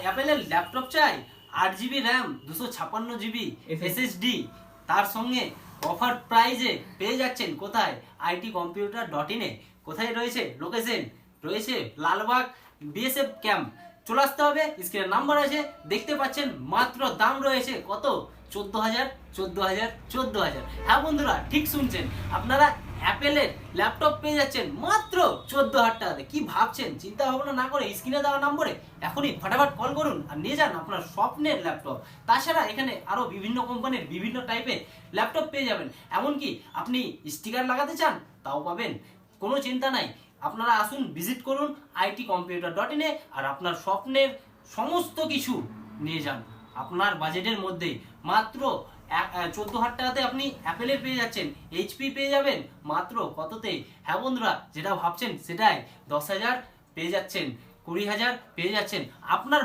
অ্যাপেলের ল্যাপটপ চাই 8 GB RAM 256 GB SSD, তার সঙ্গে অফার প্রাইজে পেয়ে যাচ্ছেন কোথায়? itcomputer.in এ। কোথায় রয়েছে লোকেশন? রয়েছে লালবাগ বিএসএফ ক্যাম্প। চলে আসতে হবে, স্ক্রিনের নাম্বার আছে দেখতে পাচ্ছেন। মাত্র দাম রয়েছে কত? 14,000 14,000 14,000। হ্যাঁ বন্ধুরা, ঠিক শুনছেন, আপনারা অ্যাপেলের ল্যাপটপ পেয়ে যাচ্ছেন মাত্র 14,000 টাকাতে। কি ভাবছেন? চিন্তা ভাবনা না করে স্ক্রিনে দেওয়া নম্বরে এখনই ফটাফট কল করুন আর নিয়ে যান আপনার স্বপ্নের ল্যাপটপ। তাছাড়া এখানে আরো বিভিন্ন কোম্পানির বিভিন্ন টাইপের ল্যাপটপ পেয়ে যাবেন। এমনকি আপনি স্টিকার লাগাতে চান তাও পাবেন, কোনো চিন্তা নাই। আপনারা আসুন, ভিজিট করুন itcomputer.in এ আর আপনার স্বপ্নের সমস্ত কিছু নিয়ে যান আপনার বাজেটের মধ্যেই। মাত্র 14,000 টাকাতে আপনি অ্যাপেলের পেয়ে যাচ্ছেন, এইচপি পেয়ে যাবেন মাত্র কততে? হ্যাঁ বন্ধুরা, যেটা ভাবছেন সেটাই। 10,000 পেয়ে যাচ্ছেন, 20,000 পেয়ে যাচ্ছেন। আপনার